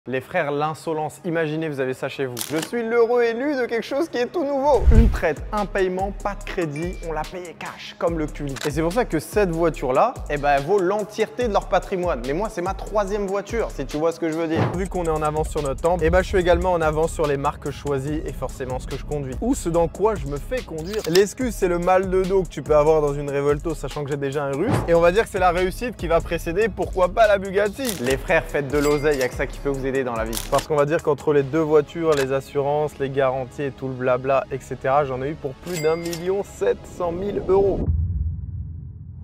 Les frères, l'insolence, imaginez vous avez ça chez vous. Je suis l'heureux élu de quelque chose qui est tout nouveau. Une traite, un paiement, pas de crédit, on l'a payé cash, comme le QLI. Et c'est pour ça que cette voiture-là, elle vaut l'entièreté de leur patrimoine. Mais moi, c'est ma troisième voiture, si tu vois ce que je veux dire. Vu qu'on est en avance sur notre temps, je suis également en avance sur les marques que je choisis et forcément ce que je conduis. Ou ce dans quoi je me fais conduire. L'excuse, c'est le mal de dos que tu peux avoir dans une Revuelto, sachant que j'ai déjà un russe. Et on va dire que c'est la réussite qui va précéder, pourquoi pas la Bugatti. Les frères, faites de l'oseille, il n'y a que ça qui peut vous aider dans la vie. Parce qu'on va dire qu'entre les deux voitures, les assurances, les garanties et tout le blabla, etc., j'en ai eu pour plus d'1 700 000 €.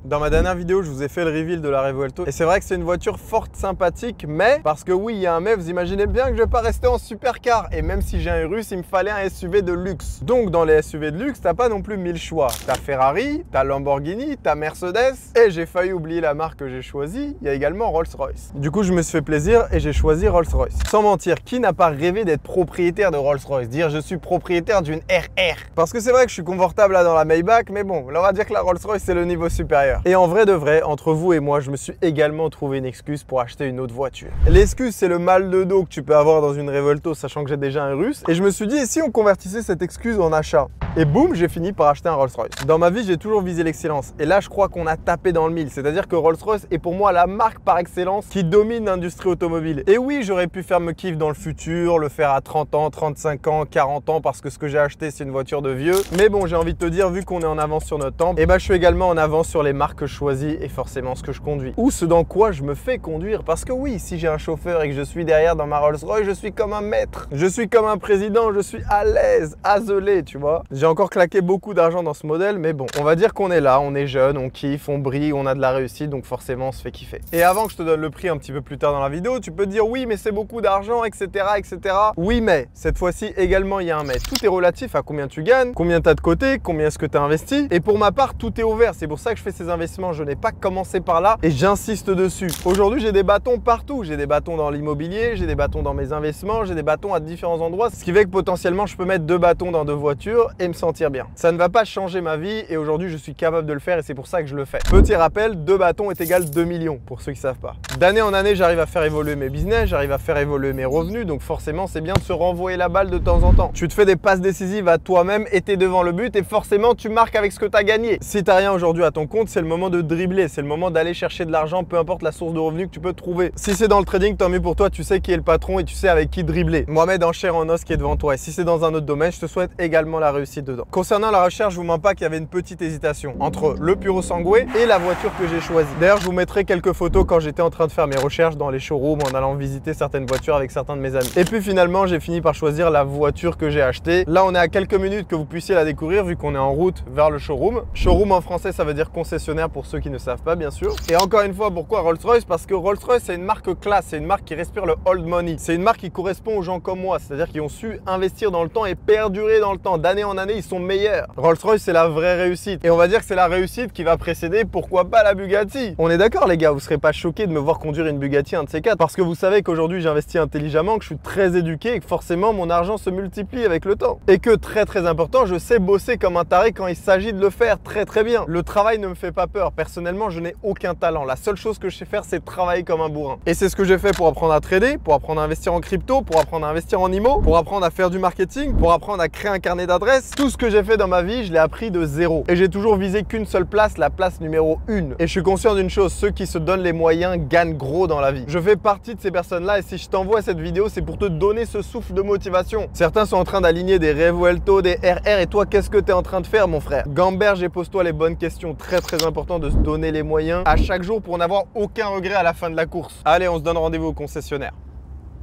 Dans ma dernière vidéo, je vous ai fait le reveal de la Revuelto et c'est vrai que c'est une voiture forte, sympathique, mais, parce que oui, il y a un mais, vous imaginez bien que je vais pas rester en supercar et même si j'ai un russe, il me fallait un SUV de luxe. Donc dans les SUV de luxe, t'as pas non plus 1000 choix. T'as Ferrari, t'as Lamborghini, t'as Mercedes et j'ai failli oublier la marque que j'ai choisie, il y a également Rolls-Royce. Du coup, je me suis fait plaisir et j'ai choisi Rolls-Royce. Sans mentir, qui n'a pas rêvé d'être propriétaire de Rolls-Royce? Dire je suis propriétaire d'une RR. Parce que c'est vrai que je suis confortable là dans la Maybach, mais bon, là on va dire que la Rolls-Royce c'est le niveau supérieur. Et en vrai de vrai, entre vous et moi, je me suis également trouvé une excuse pour acheter une autre voiture. L'excuse, c'est le mal de dos que tu peux avoir dans une Revuelto, sachant que j'ai déjà un russe. Et je me suis dit, et si on convertissait cette excuse en achat? Et boum, j'ai fini par acheter un Rolls-Royce. Dans ma vie, j'ai toujours visé l'excellence. Et là, je crois qu'on a tapé dans le mille. C'est-à-dire que Rolls-Royce est pour moi la marque par excellence qui domine l'industrie automobile. Et oui, j'aurais pu faire me kiff dans le futur, le faire à 30 ans, 35 ans, 40 ans, parce que ce que j'ai acheté, c'est une voiture de vieux. Mais bon, j'ai envie de te dire, vu qu'on est en avance sur notre temps, je suis également en avance sur les marques que je choisis et forcément ce que je conduis. Ou ce dans quoi je me fais conduire. Parce que oui, si j'ai un chauffeur et que je suis derrière dans ma Rolls-Royce, je suis comme un maître. Je suis comme un président, je suis à l'aise, azelé, tu vois. J'ai encore claqué beaucoup d'argent dans ce modèle, mais bon, on va dire qu'on est là, on est jeune, on kiffe, on brille, on a de la réussite, donc forcément on se fait kiffer. Et avant que je te donne le prix un petit peu plus tard dans la vidéo, tu peux te dire oui, mais c'est beaucoup d'argent, etc., etc. Oui, mais cette fois-ci également il y a un mais. Tout est relatif à combien tu gagnes, combien tu as de côté, combien est-ce que tu as investi. Et pour ma part, tout est ouvert. C'est pour ça que je fais ces investissements. Je n'ai pas commencé par là et j'insiste dessus. Aujourd'hui, j'ai des bâtons partout. J'ai des bâtons dans l'immobilier, j'ai des bâtons dans mes investissements, j'ai des bâtons à différents endroits, ce qui fait que potentiellement je peux mettre 2 bâtons dans 2 voitures et me sentir bien. Ça ne va pas changer ma vie et aujourd'hui je suis capable de le faire et c'est pour ça que je le fais. Petit rappel, 2 bâtons est égal 2 millions pour ceux qui savent pas. D'année en année, j'arrive à faire évoluer mes business, j'arrive à faire évoluer mes revenus, donc forcément c'est bien de se renvoyer la balle de temps en temps. Tu te fais des passes décisives à toi-même et t'es devant le but et forcément tu marques avec ce que tu as gagné. Si t'as rien aujourd'hui à ton compte, c'est le moment de dribbler, c'est le moment d'aller chercher de l'argent, peu importe la source de revenus que tu peux trouver. Si c'est dans le trading, tant mieux pour toi, tu sais qui est le patron et tu sais avec qui dribbler. Mohamed en chair en os qui est devant toi. Et si c'est dans un autre domaine, je te souhaite également la réussite dedans. Concernant la recherche, je vous mens pas qu'il y avait une petite hésitation entre le Puro Sangue et la voiture que j'ai choisie. D'ailleurs, je vous mettrai quelques photos quand j'étais en train de faire mes recherches dans les showrooms en allant visiter certaines voitures avec certains de mes amis. Et puis finalement, j'ai fini par choisir la voiture que j'ai achetée. Là, on est à quelques minutes que vous puissiez la découvrir vu qu'on est en route vers le showroom. Showroom en français, ça veut dire concessionnaire pour ceux qui ne savent pas, bien sûr. Et encore une fois, pourquoi Rolls-Royce? Parce que Rolls-Royce, c'est une marque classe, c'est une marque qui respire le old money. C'est une marque qui correspond aux gens comme moi, c'est-à-dire qui ont su investir dans le temps et perdurer dans le temps. D'année en année, ils sont meilleurs. Rolls-Royce, c'est la vraie réussite. Et on va dire que c'est la réussite qui va précéder, pourquoi pas la Bugatti? On est d'accord, les gars, vous serez pas choqués de me voir conduire une Bugatti, un de ces quatre, parce que vous savez qu'aujourd'hui, j'investis intelligemment, que je suis très éduqué et que forcément, mon argent se multiplie avec le temps. Et que très important, je sais bosser comme un taré quand il s'agit de le faire très bien. Le travail ne me fait pas peur. Personnellement, je n'ai aucun talent. La seule chose que je sais faire, c'est travailler comme un bourrin. Et c'est ce que j'ai fait pour apprendre à trader, pour apprendre à investir en crypto, pour apprendre à investir en IMO, pour apprendre à faire du marketing, pour apprendre à créer un carnet d'adresses. Tout ce que j'ai fait dans ma vie, je l'ai appris de zéro. Et j'ai toujours visé qu'une seule place, la place numéro 1. Et je suis conscient d'une chose, ceux qui se donnent les moyens gagnent gros dans la vie. Je fais partie de ces personnes-là et si je t'envoie cette vidéo, c'est pour te donner ce souffle de motivation. Certains sont en train d'aligner des Revuelto, des RR et toi, qu'est-ce que tu es en train de faire, mon frère? Gamberge et pose-toi les bonnes questions. Très important de se donner les moyens à chaque jour pour n'avoir aucun regret à la fin de la course. Allez, on se donne rendez-vous au concessionnaire.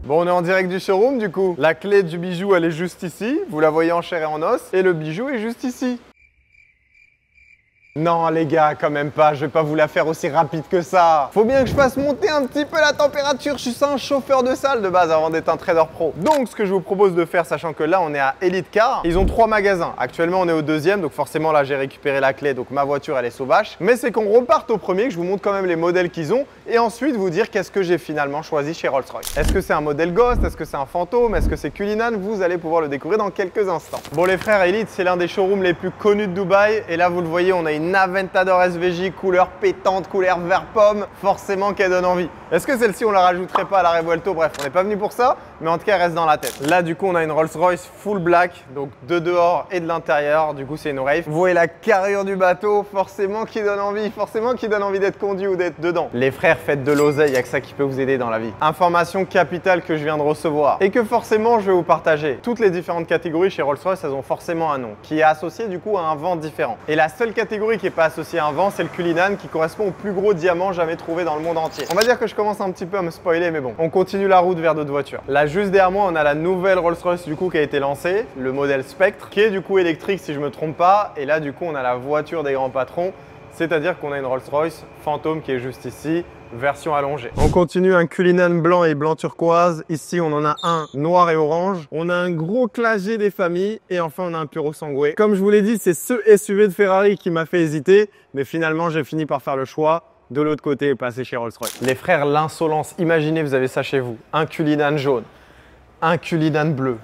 Bon, on est en direct du showroom du coup. La clé du bijou, elle est juste ici. Vous la voyez en chair et en os. Et le bijou est juste ici. Non les gars, quand même pas, je vais pas vous la faire aussi rapide que ça. Faut bien que je fasse monter un petit peu la température, je suis ça un chauffeur de salle de base avant d'être un trader pro. Donc ce que je vous propose de faire, sachant que là on est à Elite Car, ils ont 3 magasins. Actuellement on est au 2e, donc forcément là j'ai récupéré la clé, donc ma voiture elle est sauvage. Mais c'est qu'on reparte au premier, que je vous montre quand même les modèles qu'ils ont et ensuite vous dire qu'est-ce que j'ai finalement choisi chez Rolls-Royce. Est-ce que c'est un modèle Ghost? Est-ce que c'est un fantôme? Est-ce que c'est Cullinan? Vous allez pouvoir le découvrir dans quelques instants. Bon les frères, Elite c'est l'un des showrooms les plus connus de Dubaï et là vous le voyez, on a une une Aventador SVJ couleur pétante, couleur vert pomme, forcément qu'elle donne envie. Est-ce que celle-ci on la rajouterait pas à la Revuelto? Bref, on n'est pas venu pour ça, mais en tout cas elle reste dans la tête. Là du coup on a une Rolls-Royce full black, donc de dehors et de l'intérieur, du coup c'est une Wraith. Vous voyez la carrure du bateau, forcément qui donne envie d'être conduit ou d'être dedans. Les frères, faites de l'oseille, il n'y a que ça qui peut vous aider dans la vie. Information capitale que je viens de recevoir et que forcément je vais vous partager. Toutes les différentes catégories chez Rolls-Royce, elles ont forcément un nom qui est associé du coup à un vent différent. Et la seule catégorie qui n'est pas associée à un vent, c'est le Cullinan qui correspond au plus gros diamant jamais trouvé dans le monde entier. On va dire que je commence un petit peu à me spoiler, mais bon, on continue la route vers d'autres voitures. Là, juste derrière moi, on a la nouvelle Rolls-Royce du coup qui a été lancée, le modèle Spectre, qui est du coup électrique si je me trompe pas. Et là, du coup, on a la voiture des grands patrons, c'est-à-dire qu'on a une Rolls-Royce Phantom qui est juste ici, version allongée. On continue un Cullinan blanc et blanc turquoise. Ici, on en a un noir et orange. On a un gros Classe G des familles et enfin, on a un Puro Sangue. Comme je vous l'ai dit, c'est ce SUV de Ferrari qui m'a fait hésiter, mais finalement, j'ai fini par faire le choix de l'autre côté et passer chez Rolls-Royce. Les frères, l'insolence. Imaginez, vous avez ça chez vous. Un Cullinan jaune, un Cullinan bleu,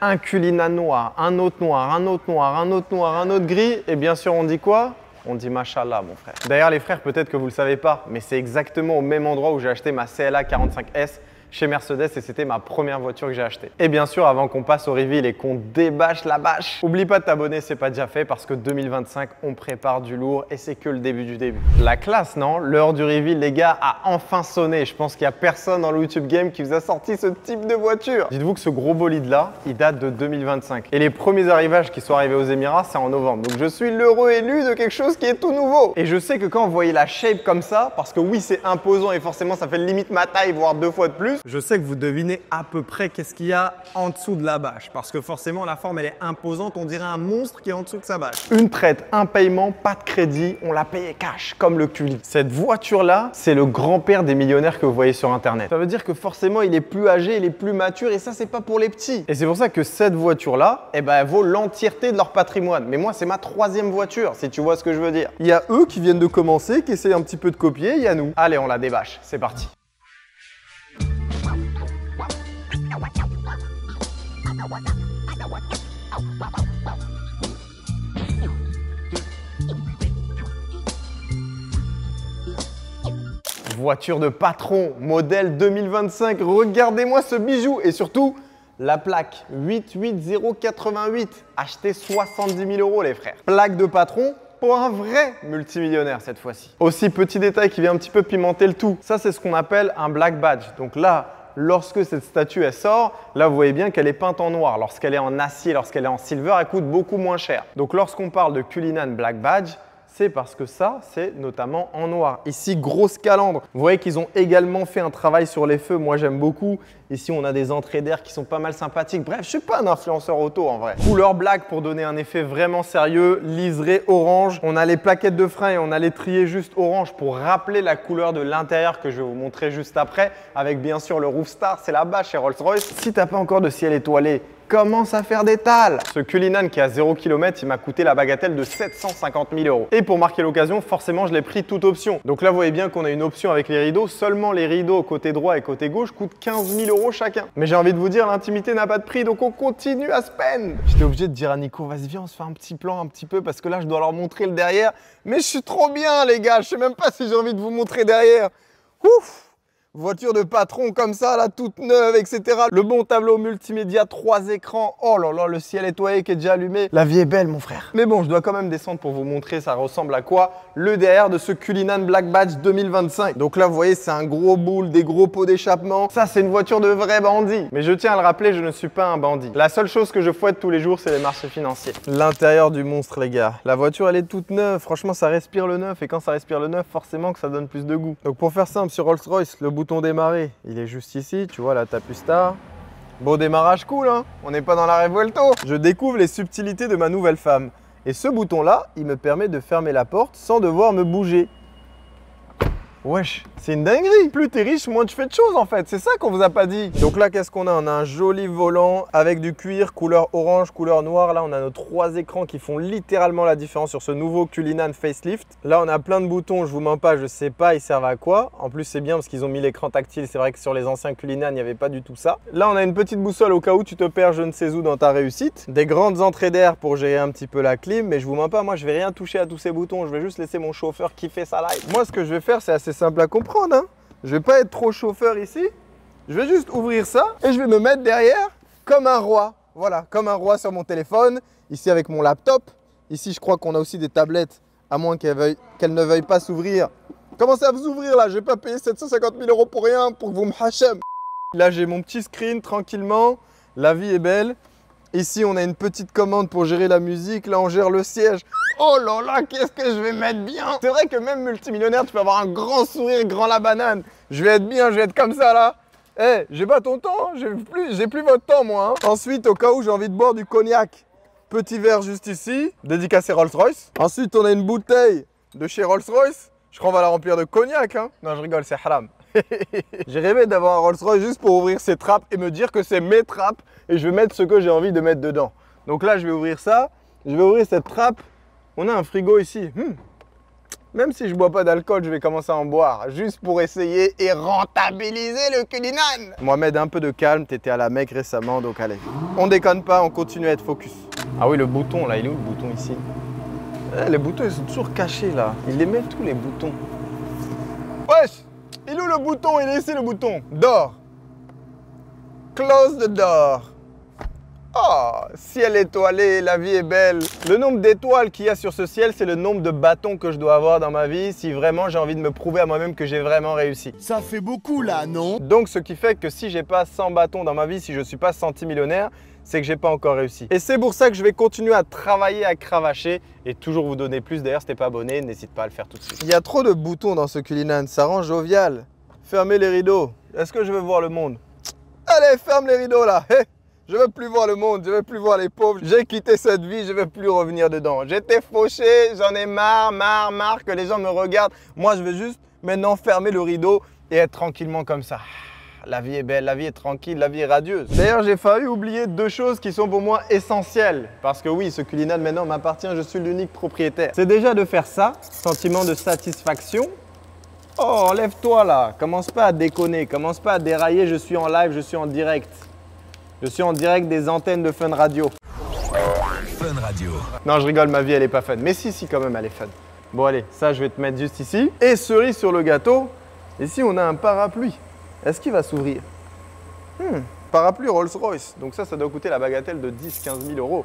un Cullinan noir, un autre noir, un autre noir, un autre noir, un autre gris. Et bien sûr, on dit quoi? On dit Machallah, mon frère. D'ailleurs, les frères, peut-être que vous ne le savez pas, mais c'est exactement au même endroit où j'ai acheté ma CLA 45S chez Mercedes et c'était ma première voiture que j'ai achetée. Et bien sûr, avant qu'on passe au reveal et qu'on débâche la bâche, oublie pas de t'abonner, c'est pas déjà fait parce que 2025, on prépare du lourd et c'est que le début du début. La classe, non? L'heure du reveal, les gars, a enfin sonné. Je pense qu'il n'y a personne dans le YouTube Game qui vous a sorti ce type de voiture. Dites-vous que ce gros bolide là, il date de 2025. Et les premiers arrivages qui sont arrivés aux Émirats, c'est en novembre. Donc je suis l'heureux élu de quelque chose qui est tout nouveau. Et je sais que quand vous voyez la shape comme ça, parce que oui, c'est imposant et forcément ça fait limite ma taille, voire 2 fois de plus, je sais que vous devinez à peu près qu'est-ce qu'il y a en dessous de la bâche. Parce que forcément, la forme, elle est imposante. On dirait un monstre qui est en dessous de sa bâche. Une traite, un paiement, pas de crédit. On l'a payé cash, comme le Cully. Cette voiture-là, c'est le grand-père des millionnaires que vous voyez sur Internet. Ça veut dire que forcément, il est plus âgé, il est plus mature. Et ça, c'est pas pour les petits. Et c'est pour ça que cette voiture-là, eh ben, elle vaut l'entièreté de leur patrimoine. Mais moi, c'est ma 3e voiture, si tu vois ce que je veux dire. Il y a eux qui viennent de commencer, qui essayent un petit peu de copier. Il y a nous. Allez, on la débâche. C'est parti. Voiture de patron, modèle 2025. Regardez-moi ce bijou et surtout la plaque 88088, achetée 70 000 € les frères. Plaque de patron pour un vrai multimillionnaire cette fois-ci. Aussi, petit détail qui vient un petit peu pimenter le tout. Ça, c'est ce qu'on appelle un black badge. Donc là, lorsque cette statue elle sort, là vous voyez bien qu'elle est peinte en noir. Lorsqu'elle est en acier, lorsqu'elle est en silver, elle coûte beaucoup moins cher. Donc lorsqu'on parle de Cullinan Black Badge, c'est parce que ça, c'est notamment en noir. Ici, grosse calandre. Vous voyez qu'ils ont également fait un travail sur les feux. Moi, j'aime beaucoup. Ici, on a des entrées d'air qui sont pas mal sympathiques. Bref, je suis pas un influenceur auto en vrai. Couleur black pour donner un effet vraiment sérieux. Liseré orange. On a les plaquettes de frein et on a l'étrier juste orange pour rappeler la couleur de l'intérieur que je vais vous montrer juste après. Avec bien sûr le roof star, c'est la base chez Rolls-Royce. Si t'as pas encore de ciel étoilé, commence à faire des tales. Ce Cullinan qui a 0 km, il m'a coûté la bagatelle de 750 000 €. Et pour marquer l'occasion, forcément, je l'ai pris toute option. Donc là, vous voyez bien qu'on a une option avec les rideaux. Seulement les rideaux côté droit et côté gauche coûtent 15 000 € chacun. Mais j'ai envie de vous dire, l'intimité n'a pas de prix, donc on continue à spend. J'étais obligé de dire à Nico, vas-y, viens, on se fait un petit plan un petit peu parce que là, je dois leur montrer le derrière. Mais je suis trop bien, les gars. Je sais même pas si j'ai envie de vous montrer derrière. Ouf! Voiture de patron comme ça, là, toute neuve, etc. Le bon tableau multimédia, 3 écrans. Oh là là, le ciel étoilé qui est déjà allumé. La vie est belle, mon frère. Mais bon, je dois quand même descendre pour vous montrer ça ressemble à quoi le derrière de ce Cullinan Black Badge 2025. Donc là, vous voyez, c'est un gros boule, des gros pots d'échappement. Ça, c'est une voiture de vrai bandit. Mais je tiens à le rappeler, je ne suis pas un bandit. La seule chose que je fouette tous les jours, c'est les marchés financiers. L'intérieur du monstre, les gars. La voiture, elle est toute neuve. Franchement, ça respire le neuf. Et quand ça respire le neuf, forcément que ça donne plus de goût. Donc pour faire simple, sur Rolls-Royce, le bouton démarrer, il est juste ici, tu vois, là t'appuies start. Beau démarrage cool, hein. On n'est pas dans la Revuelto. Je découvre les subtilités de ma nouvelle femme. Et ce bouton-là, il me permet de fermer la porte sans devoir me bouger. Wesh, c'est une dinguerie. Plus t'es riche, moins tu fais de choses en fait. C'est ça qu'on vous a pas dit. Donc là, qu'est-ce qu'on a? On a un joli volant avec du cuir, couleur orange, couleur noire. Là, on a nos 3 écrans qui font littéralement la différence sur ce nouveau Cullinan facelift. Là, on a plein de boutons. Je vous mens pas, je sais pas, ils servent à quoi. En plus, c'est bien parce qu'ils ont mis l'écran tactile. C'est vrai que sur les anciens Cullinan, il n'y avait pas du tout ça. Là, on a une petite boussole au cas où tu te perds je ne sais où dans ta réussite. Des grandes entrées d'air pour gérer un petit peu la clim. Mais je vous mens pas, moi, je vais rien toucher à tous ces boutons. Je vais juste laisser mon chauffeur kiffer sa life. Moi, ce que je vais faire, c'est assez simple à comprendre. Je vais pas être trop chauffeur ici. Je vais juste ouvrir ça et je vais me mettre derrière comme un roi. Voilà, comme un roi sur mon téléphone. Ici avec mon laptop. Ici, je crois qu'on a aussi des tablettes, à moins qu'elles ne veuillent pas s'ouvrir. Commencez à vous ouvrir là. Je vais pas payer 750 000 € pour rien, pour que vous me hachem. Là, j'ai mon petit screen tranquillement. La vie est belle. Ici, on a une petite commande pour gérer la musique. Là, on gère le siège. Oh là là, qu'est-ce que je vais mettre bien! C'est vrai que même multimillionnaire, tu peux avoir un grand sourire, grand la banane. Je vais être bien, je vais être comme ça là. Eh, j'ai pas ton temps, j'ai plus votre temps moi. Ensuite, au cas où j'ai envie de boire du cognac, petit verre juste ici, dédicacé Rolls-Royce. Ensuite, on a une bouteille de chez Rolls-Royce. Je crois qu'on va la remplir de cognac. Non, je rigole, c'est haram. J'ai rêvé d'avoir un Rolls-Royce juste pour ouvrir ces trappes et me dire que c'est mes trappes et je vais mettre ce que j'ai envie de mettre dedans. Donc là, je vais ouvrir ça, je vais ouvrir cette trappe. On a un frigo ici. Même si je bois pas d'alcool, je vais commencer à en boire juste pour essayer et rentabiliser le Cullinan. Mohamed, un peu de calme, t'étais à la Mecque récemment, donc allez. On déconne pas, on continue à être focus. Ah oui, le bouton là, il est où le bouton ici? Les boutons, ils sont toujours cachés là. Il les met tous les boutons. Wesh! Il est où le bouton? Il est ici le bouton. Door. Close the door. Oh, ciel étoilé, la vie est belle. Le nombre d'étoiles qu'il y a sur ce ciel, c'est le nombre de bâtons que je dois avoir dans ma vie si vraiment j'ai envie de me prouver à moi-même que j'ai vraiment réussi. Ça fait beaucoup là, non? Donc ce qui fait que si j'ai pas 100 bâtons dans ma vie, si je suis pas centimillionnaire, c'est que j'ai pas encore réussi. Et c'est pour ça que je vais continuer à travailler, à cravacher et toujours vous donner plus. D'ailleurs, si t'es pas abonné, n'hésite pas à le faire tout de suite. Il y a trop de boutons dans ce Cullinan, ça rend jovial. Fermez les rideaux. Est-ce que je veux voir le monde? Allez, ferme les rideaux là. Hey, je veux plus voir le monde, je veux plus voir les pauvres. J'ai quitté cette vie, je veux plus revenir dedans. J'étais fauché, j'en ai marre que les gens me regardent. Moi, je veux juste maintenant fermer le rideau et être tranquillement comme ça. La vie est belle, la vie est tranquille, la vie est radieuse. D'ailleurs, j'ai failli oublier 2 choses qui sont pour moi essentielles. Parce que oui, ce Cullinan maintenant m'appartient, je suis l'unique propriétaire. C'est déjà de faire ça, sentiment de satisfaction. Oh, lève-toi là, commence pas à déconner, commence pas à dérailler, je suis en live, je suis en direct. Je suis en direct des antennes de Fun Radio. Fun Radio. Non, je rigole, ma vie, elle est pas fun. Mais si, quand même, elle est fun. Bon, allez, ça, je vais te mettre juste ici. Et cerise sur le gâteau, ici, on a un parapluie. Est-ce qu'il va s'ouvrir? Parapluie Rolls-Royce. Donc ça doit coûter la bagatelle de 10-15 000 €.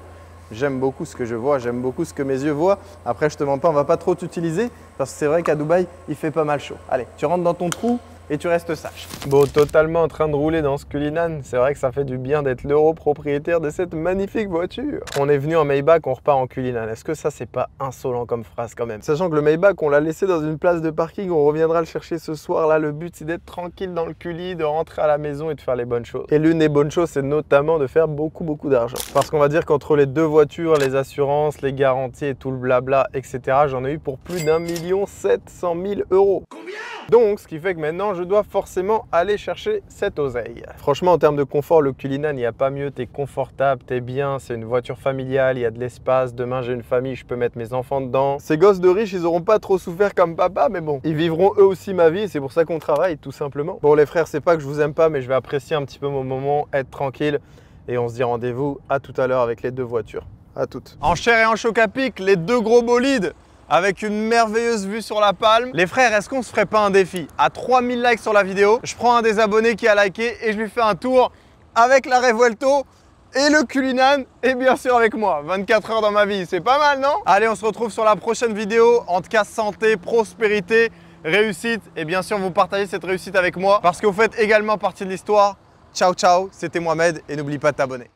J'aime beaucoup ce que je vois, j'aime beaucoup ce que mes yeux voient. Après, je te mens pas, on va pas trop t'utiliser parce que c'est vrai qu'à Dubaï, il fait pas mal chaud. Allez, tu rentres dans ton trou et tu restes sage. Bon, totalement en train de rouler dans ce Cullinan. C'est vrai que ça fait du bien d'être l'euro propriétaire de cette magnifique voiture. On est venu en Maybach, on repart en Cullinan. Est-ce que ça, c'est pas insolent comme phrase quand même? Sachant que le Maybach, on l'a laissé dans une place de parking, on reviendra le chercher ce soir. Là, le but, c'est d'être tranquille dans le Cully, de rentrer à la maison et de faire les bonnes choses. Et l'une des bonnes choses, c'est notamment de faire beaucoup d'argent. Parce qu'on va dire qu'entre les 2 voitures, les assurances, les garanties et tout le blabla, etc., j'en ai eu pour plus d'1 700 000 €. Donc, ce qui fait que maintenant, je dois forcément aller chercher cette oseille. Franchement, en termes de confort, le Cullinan, il n'y a pas mieux. T'es confortable, t'es bien, c'est une voiture familiale, il y a de l'espace. Demain, j'ai une famille, je peux mettre mes enfants dedans. Ces gosses de riches, ils n'auront pas trop souffert comme papa, mais bon, ils vivront eux aussi ma vie et c'est pour ça qu'on travaille, tout simplement. Bon, les frères, c'est pas que je vous aime pas, mais je vais apprécier un petit peu mon moment, être tranquille. Et on se dit rendez-vous à tout à l'heure avec les 2 voitures. À toutes. En chair et en choc à pic, les 2 gros bolides avec une merveilleuse vue sur la Palme. Les frères, est-ce qu'on se ferait pas un défi? À 3000 likes sur la vidéo, je prends un des abonnés qui a liké et je lui fais un tour avec la Revuelto et le Cullinan et bien sûr avec moi. 24 heures dans ma vie, c'est pas mal, non? Allez, on se retrouve sur la prochaine vidéo. En tout cas, santé, prospérité, réussite et bien sûr, vous partagez cette réussite avec moi parce que vous faites également partie de l'histoire. Ciao, ciao, c'était Mohamed et n'oublie pas de t'abonner.